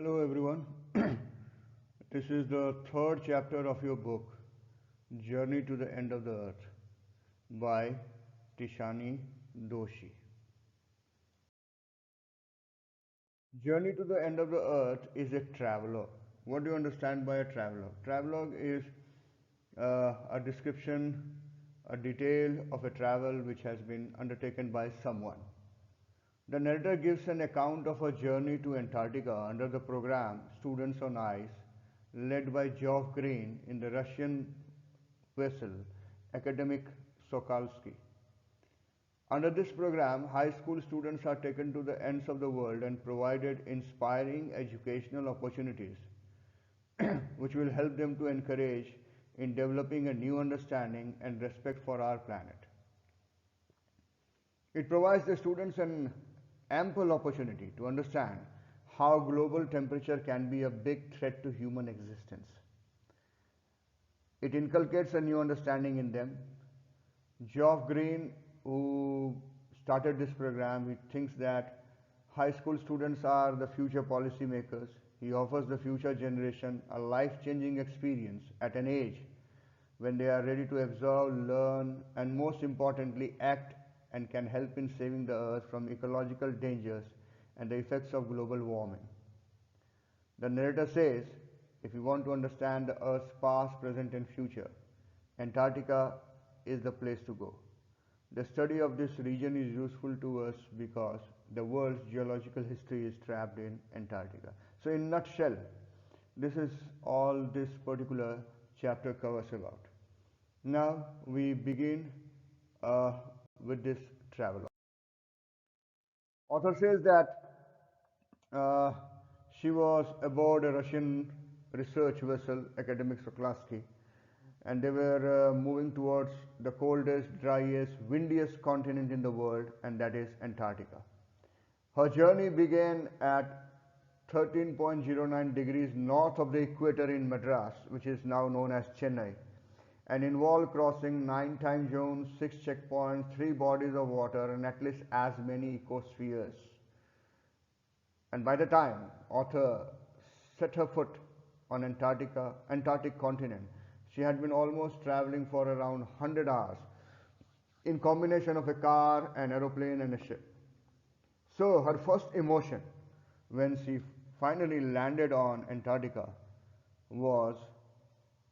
Hello everyone. This is the third chapter of your book, Journey to the End of the Earth by Tishani Doshi. Journey to the End of the Earth is a travelogue. What do you understand by a travelogue? Travelogue is a description, a detail of a travel which has been undertaken by someone. The narrator gives an account of a journey to Antarctica under the program Students on Ice, led by Geoff Green in the Russian vessel Academic Sokolsky. Under this program, high school students are taken to the ends of the world and provided inspiring educational opportunities which will help them to encourage in developing a new understanding and respect for our planet. It provides the students an ample opportunity to understand how global temperature can be a big threat to human existence. It inculcates a new understanding in them. Geoff Green, who started this program, he thinks that high school students are the future policymakers. He offers the future generation a life-changing experience at an age when they are ready to observe, learn, and most importantly, act and can help in saving the earth from ecological dangers and the effects of global warming. The narrator says, if you want to understand the earth's past, present and future, Antarctica is the place to go. The study of this region is useful to us because the world's geological history is trapped in Antarctica. So in a nutshell, this is all this particular chapter covers about. Now we begin with this travelogue. Author says that uh, she was aboard a Russian research vessel, Academic Sokolsky, and they were moving towards the coldest, driest, windiest continent in the world, and that is Antarctica. Her journey began at 13.09 degrees north of the equator in Madras, which is now known as Chennai, and involved crossing 9 time zones, 6 checkpoints, 3 bodies of water, and at least as many ecospheres. And by the time author set her foot on Antarctic continent, she had been almost traveling for around 100 hours in combination of a car, an aeroplane, and a ship. So her first emotion when she finally landed on Antarctica was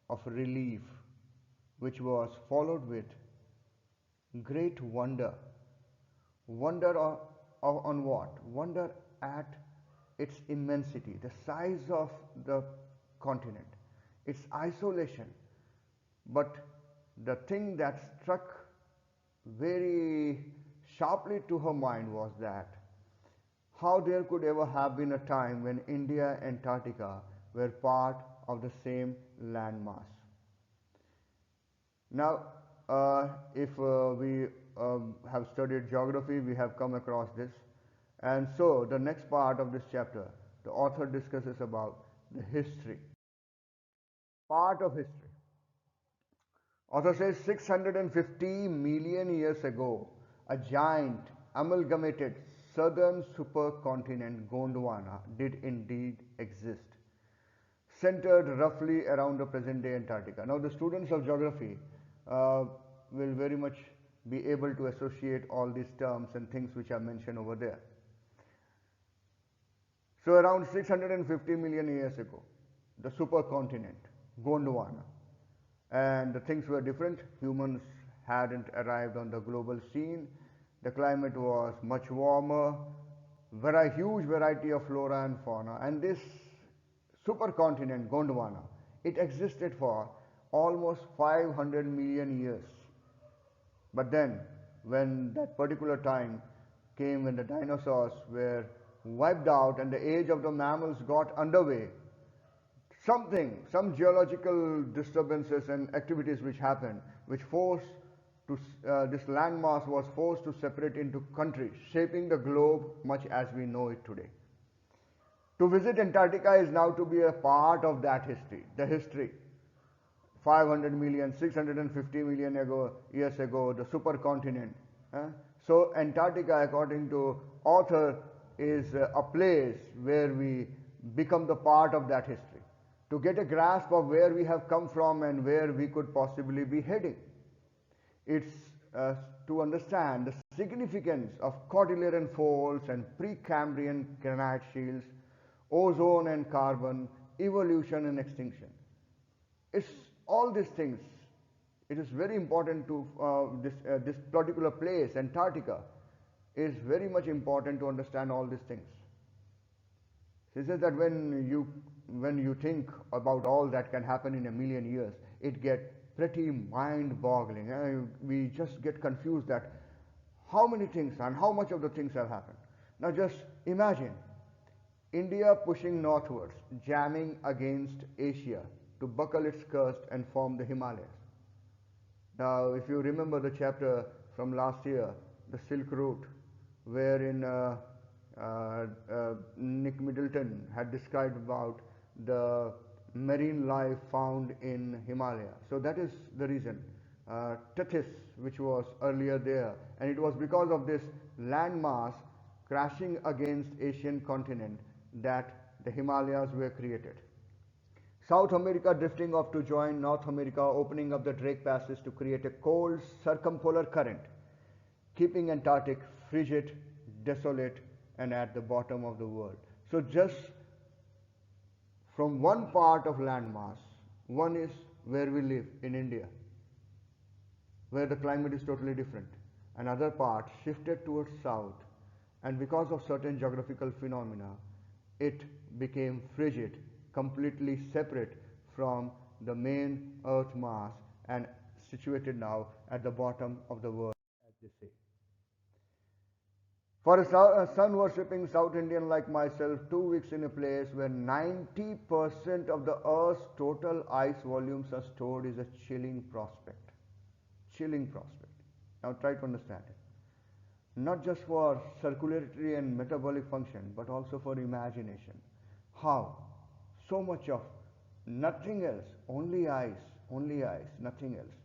of relief, which was followed with great wonder. Wonder on what? Wonder at its immensity, the size of the continent, its isolation. But the thing that struck very sharply to her mind was that how there could ever have been a time when India and Antarctica were part of the same landmass. Now, if we have studied geography, we have come across this. And so, the next part of this chapter, the author discusses about the history. Part of history. Author says 650 million years ago, a giant amalgamated southern supercontinent Gondwana did indeed exist, centered roughly around the present day Antarctica. Now, the students of geography will very much be able to associate all these terms and things which are mentioned over there. So, around 650 million years ago, the supercontinent Gondwana, and the things were different. Humans hadn't arrived on the global scene. The climate was much warmer, huge variety of flora and fauna, and this supercontinent Gondwana, it existed for almost 500 million years. But then, when that particular time came when the dinosaurs were wiped out and the age of the mammals got underway, some geological disturbances and activities which happened, which forced this landmass was forced to separate into countries, shaping the globe much as we know it today. To visit Antarctica is now to be a part of that history, the history. 500 million, 650 million years ago, the supercontinent. So Antarctica, according to author, is a place where we become the part of that history, to get a grasp of where we have come from and where we could possibly be heading. It's to understand the significance of Cordilleran faults and Precambrian granite shields, ozone and carbon, evolution and extinction. It's all these things. It is very important to this particular place, Antarctica, is very much important to understand all these things. He says that when you think about all that can happen in a million years, it gets pretty mind-boggling. We just get confused that how many things and how much of the things have happened. Now just imagine India pushing northwards, jamming against Asia to buckle its crust and form the Himalayas. Now, if you remember the chapter from last year, the Silk Route, wherein Nick Middleton had described about the marine life found in Himalaya. So that is the reason. Tethys, which was earlier there, and it was because of this landmass crashing against Asian continent that the Himalayas were created. South America drifting off to join North America, opening up the Drake Passes to create a cold circumpolar current, keeping Antarctic frigid, desolate, and at the bottom of the world. So just from one part of landmass, one is where we live in India, where the climate is totally different. Another part shifted towards south, and because of certain geographical phenomena, it became frigid, completely separate from the main earth mass and situated now at the bottom of the world, as they say. For a sun-worshipping South Indian like myself, 2 weeks in a place where 90% of the Earth's total ice volumes are stored is a chilling prospect. Chilling prospect. Now try to understand it. Not just for circulatory and metabolic function, but also for imagination. How? So much of nothing else, only ice, nothing else.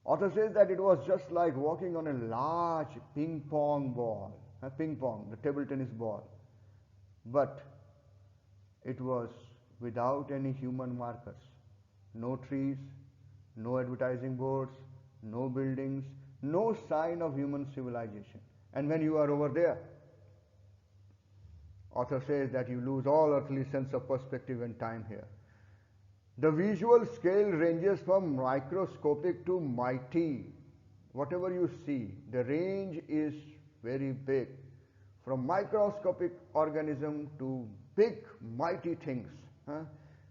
Author says that it was just like walking on a large ping pong ball, the table tennis ball, but it was without any human markers. No trees, no advertising boards, no buildings, no sign of human civilization. And when you are over there, author says that you lose all earthly sense of perspective and time here. The visual scale ranges from microscopic to mighty. Whatever you see, the range is very big. From microscopic organism to big mighty things,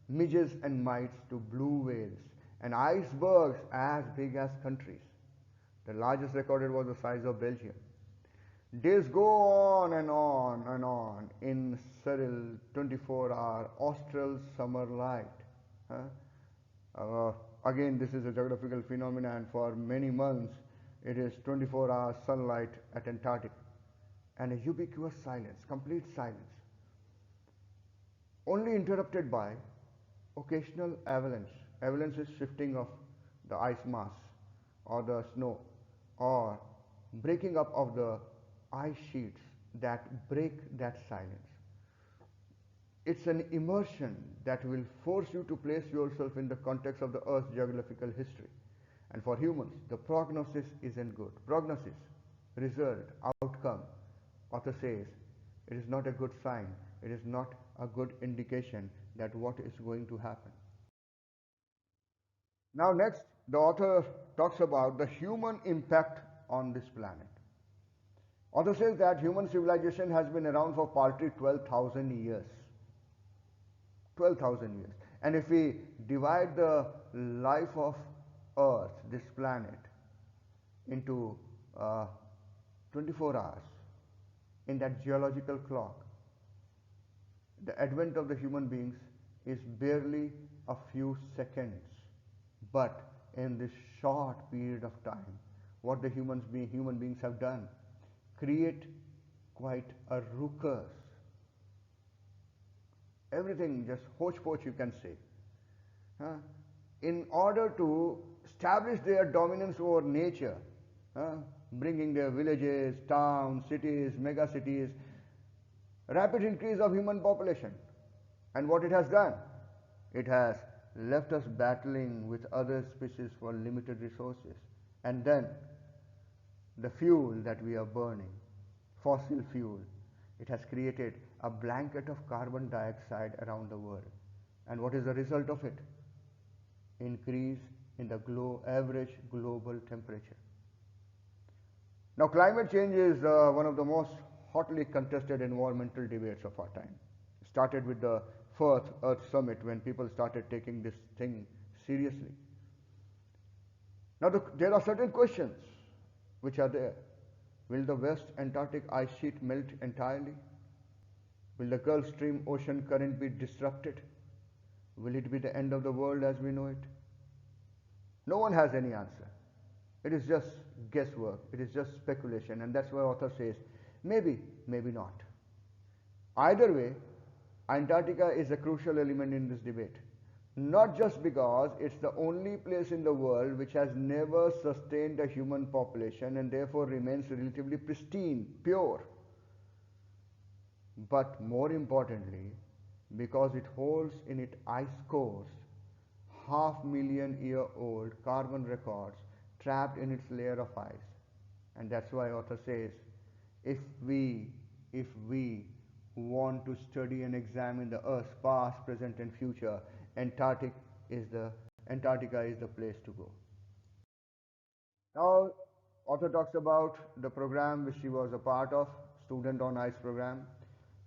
midges and mites to blue whales, and icebergs as big as countries. The largest recorded was the size of Belgium. Days go on and on and on in surreal 24-hour austral summer light. Again, this is a geographical phenomenon, and for many months it is 24-hour sunlight at Antarctica and a ubiquitous silence, complete silence, only interrupted by occasional avalanche. Avalanche is shifting of the ice mass or the snow or breaking up of the ice sheets that break that silence. It's an immersion that will force you to place yourself in the context of the Earth's geographical history. And for humans, the prognosis isn't good. Prognosis, result, outcome, author says, it is not a good sign. It is not a good indication that what is going to happen. Now next, the author talks about the human impact on this planet. Author says that human civilization has been around for paltry 12,000 years. 12,000 years. And if we divide the life of Earth, this planet, into 24 hours in that geological clock, the advent of the human beings is barely a few seconds. But in this short period of time, what the human beings have done, create quite a ruckus. Everything just hodgepodge, you can say. In order to establish their dominance over nature, bringing their villages, towns, cities, mega cities, rapid increase of human population. And what it has done? It has left us battling with other species for limited resources. And then the fuel that we are burning, fossil fuel, it has created a blanket of carbon dioxide around the world. And what is the result of it? Increase in the average global temperature. Now, climate change is one of the most hotly contested environmental debates of our time. It started with the fourth Earth Summit when people started taking this thing seriously. Now, there are certain questions which are there. Will the West Antarctic ice sheet melt entirely? Will the Gulf Stream ocean current be disrupted? Will it be the end of the world as we know it? No one has any answer. It is just guesswork. It is just speculation, and that's why author says maybe, maybe not. Either way, Antarctica is a crucial element in this debate. Not just because it's the only place in the world which has never sustained a human population and therefore remains relatively pristine, pure, but more importantly, because it holds in its ice cores 500,000-year-old carbon records trapped in its layer of ice. And that's why author says, if we want to study and examine the Earth's past, present and future, Antarctica is the place to go. Now, author talks about the program which she was a part of, Student on Ice program.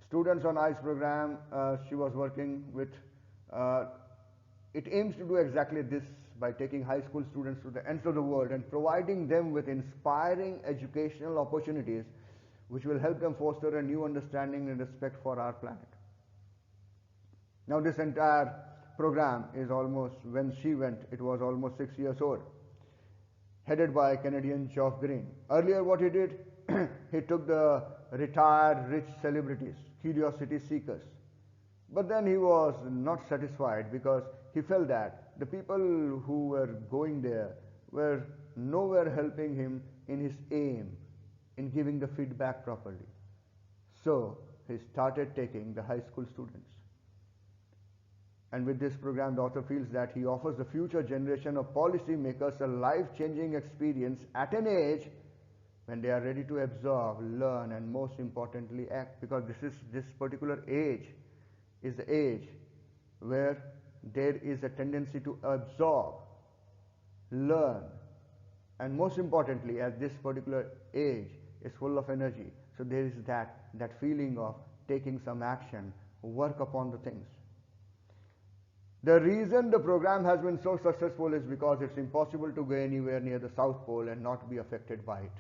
Students on Ice program, she was working with, it aims to do exactly this by taking high school students to the ends of the world and providing them with inspiring educational opportunities which will help them foster a new understanding and respect for our planet. Now, this entire program is almost, when she went, it was almost 6 years old, headed by Canadian Geoff Green. Earlier what he did, he took the retired rich celebrities, curiosity seekers. But then he was not satisfied because he felt that the people who were going there were nowhere helping him in his aim in giving the feedback properly. So he started taking the high school students. And with this program, the author feels that he offers the future generation of policy makers a life-changing experience at an age when they are ready to absorb, learn, and most importantly act, because this particular age is the age where there is a tendency to absorb, learn, and most importantly, as this particular age is full of energy, so there is that feeling of taking some action, work upon the things. The reason the program has been so successful is because it's impossible to go anywhere near the South Pole and not be affected by it.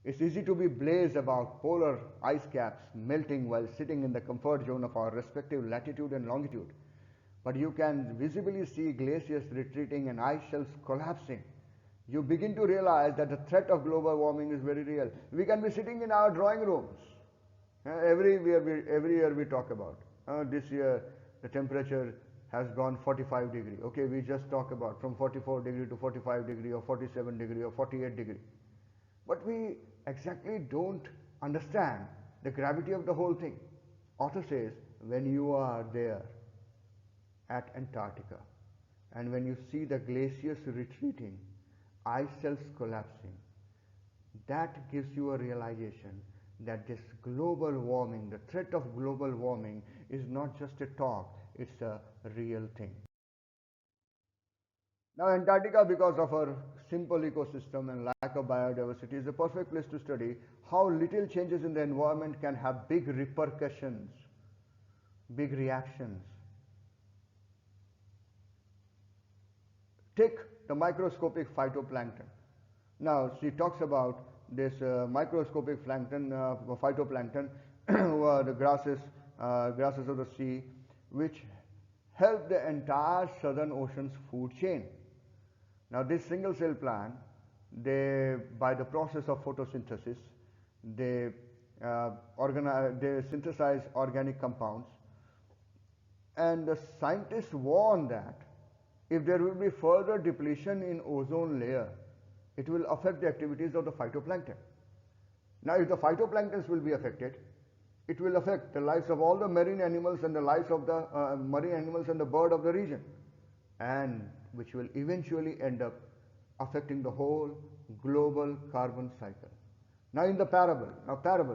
It's easy to be blazed about polar ice caps melting while sitting in the comfort zone of our respective latitude and longitude. But you can visibly see glaciers retreating and ice shelves collapsing. You begin to realize that the threat of global warming is very real. We can be sitting in our drawing rooms. Every year we talk about. This year the temperature has gone 45 degrees. Okay, we just talk about from 44 degree to 45 degree or 47 degree or 48 degree. But we exactly don't understand the gravity of the whole thing. Author says, when you are there at Antarctica and when you see the glaciers retreating, ice shelves collapsing, that gives you a realization that this global warming, the threat of global warming is not just a talk, it's a real thing. Now, Antarctica, because of our simple ecosystem and lack of biodiversity, is a perfect place to study how little changes in the environment can have big repercussions, big reactions. Take the microscopic phytoplankton. Now, she talks about this microscopic phytoplankton, who are the grasses of the sea, which help the entire Southern Ocean's food chain. Now, this single-cell plant, by the process of photosynthesis, they synthesize organic compounds, and the scientists warn that if there will be further depletion in ozone layer, it will affect the activities of the phytoplankton. Now, if the phytoplanktons will be affected, it will affect the lives of all the marine animals and the lives of the marine animals and the bird of the region, and which will eventually end up affecting the whole global carbon cycle. Now in the parable,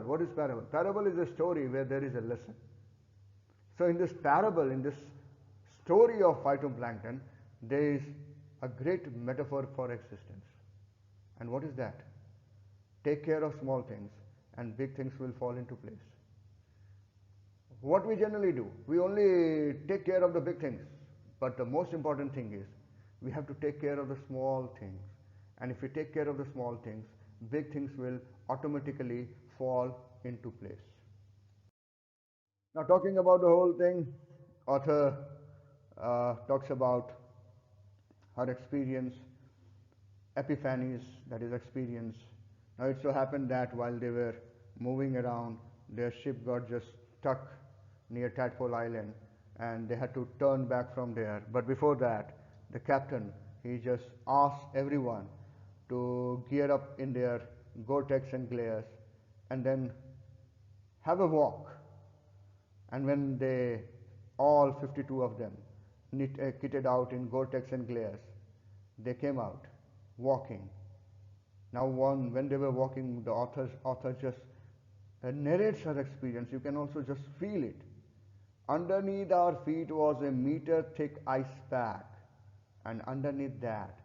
what is parable? Parable is a story where there is a lesson. So in this parable, in this story of phytoplankton, there is a great metaphor for existence. And what is that? Take care of small things and big things will fall into place. What we generally do, we only take care of the big things, but the most important thing is we have to take care of the small things. And if we take care of the small things, big things will automatically fall into place. Now, talking about the whole thing, author talks about her experience, Epiphanes, that is experience. Now, it so happened that while they were moving around, their ship got just stuck near Tadpole Island, and they had to turn back from there. But before that, the captain, he just asked everyone to gear up in their Gore-Tex and glares and then have a walk. And when they, all 52 of them, kitted out in Gore-Tex and glares, they came out walking. Now when they were walking, the author just narrates her experience. You can also just feel it. Underneath our feet was a meter thick ice pack, and underneath that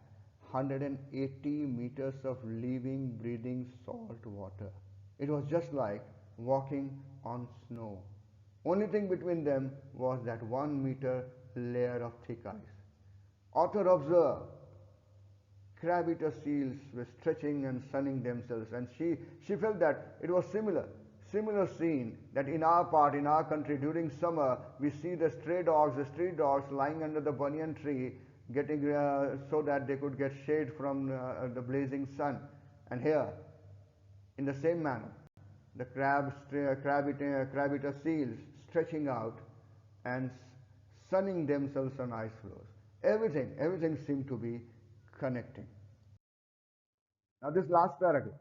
180 meters of living, breathing salt water. It was just like walking on snow. Only thing between them was that 1 meter layer of thick ice. Author observed crab-eater seals were stretching and sunning themselves, and she felt that it was similar scene that in our country during summer we see the street dogs lying under the banyan tree getting so that they could get shade from the blazing sun. And here, in the same manner, the crab-eater seals stretching out and sunning themselves on ice floes. Everything seemed to be connecting. Now this last paragraph,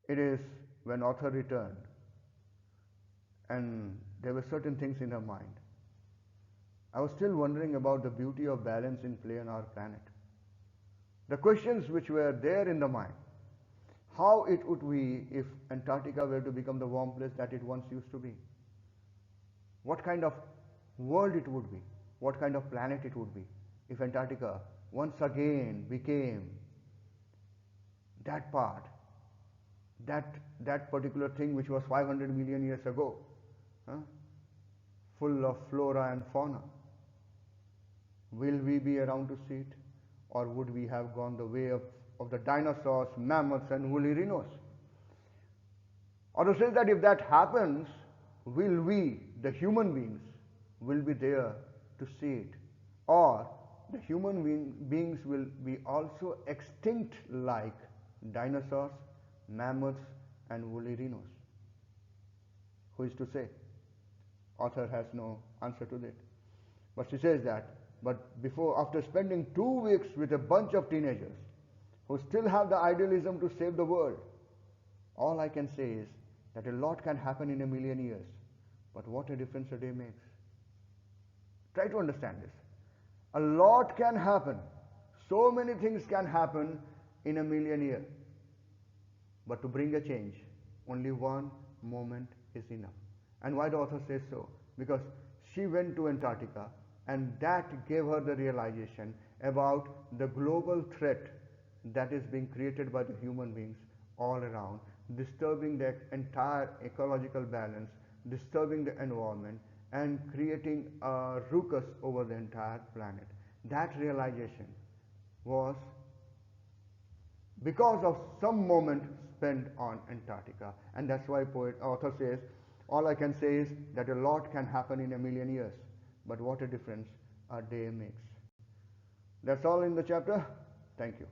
it is when author returned and there were certain things in her mind. I was still wondering about the beauty of balance in play on our planet. The questions which were there in the mind, how it would be if Antarctica were to become the warm place that it once used to be. What kind of world it would be, what kind of planet it would be if Antarctica once again became that part, that particular thing which was 500 million years ago, full of flora and fauna. Will we be around to see it, or would we have gone the way of the dinosaurs, mammoths and woolly rhinos? Or to say that if that happens, will we, the human beings, will be there to see it? Or the human beings will be also extinct like dinosaurs, mammoths and woolly rhinos? Who is to say? Author has no answer to that. But she says that, after spending 2 weeks with a bunch of teenagers who still have the idealism to save the world, all I can say is that a lot can happen in a million years, but what a difference a day makes. Try to understand this. A lot can happen, so many things can happen in a million years, but to bring a change, only one moment is enough. And why the author says so? Because she went to Antarctica, and that gave her the realization about the global threat that is being created by the human beings all around, disturbing the entire ecological balance, disturbing the environment, and creating a ruckus over the entire planet. That realization was because of some moment spent on Antarctica, and that's why author says, all I can say is that a lot can happen in a million years, but what a difference a day makes. That's all in the chapter. Thank you.